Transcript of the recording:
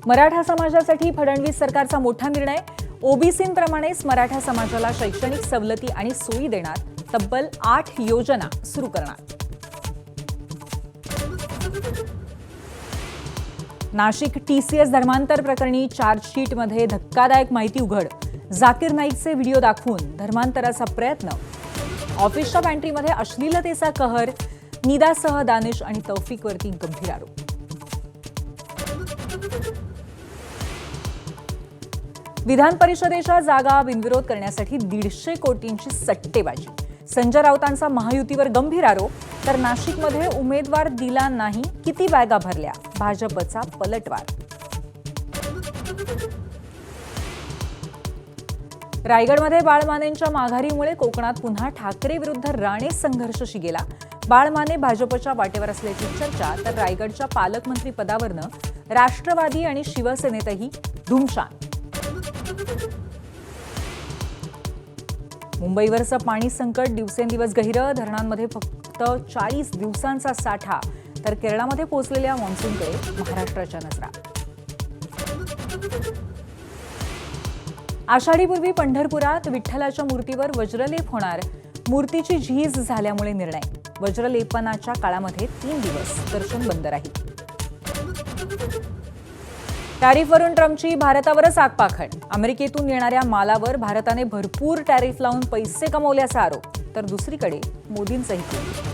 मराठा समाजासाठी फडणवीस सरकारचा मोठा निर्णय. ओबीसींप्रमाणेच मराठा समाजाला शैक्षणिक सवलती आणि सोयी देणार. तब्बल 8 योजना सुरू करणार. नाशिक टीसीएस धर्मांतर प्रकरणी चार्जशीटमध्ये धक्कादायक माहिती उघड. जाकीर नाईकचे व्हिडिओ दाखवून धर्मांतराचा प्रयत्न. ऑफिसच्या पॅन्ट्रीमध्ये अश्लीलतेचा कहर. निदासह दानिश आणि तौफिकवरती गंभीर आरोप. विधान परिषदेच्या जागा बिनविरोध करण्यासाठी 150 कोटींची सट्टेबाजी. संजय राऊतांचा महायुतीवर गंभीर आरोप. तर नाशिकमध्ये उमेदवार दिला नाही, किती बॅगा भरल्या, भाजपचा पलटवार. रायगडमध्ये बाळमानेंच्या माघारीमुळे कोकणात पुन्हा ठाकरे विरुद्ध राणे संघर्ष शिगेला. बाळमाने भाजपच्या वाटेवर असल्याची चर्चा. तर रायगडच्या पालकमंत्री पदावरनं राष्ट्रवादी आणि शिवसेनेतही धुमशान. मुंबईवरचं पाणी संकट दिवसेंदिवस गहिरं. धरणांमध्ये फक्त 40 दिवसांचा साठा. तर केरळमध्ये पोहोचलेल्या मान्सूनकडे महाराष्ट्राच्या नजरा. आषाढीपूर्वी पंढरपुरात विठ्ठलाच्या मूर्तीवर वज्रलेप होणार. मूर्तीची झीज झाल्यामुळे निर्णय. वज्रलेपनाच्या काळामध्ये 3 दिवस दर्शन बंद राहील. टॅरिफवरून ट्रम्पची भारतावरच आगपाखड. अमेरिकेतून येणाऱ्या मालावर भारताने भरपूर टॅरिफ लावून पैसे कमवल्याचा आरोप. तर दुसरीकडे मोदींचंही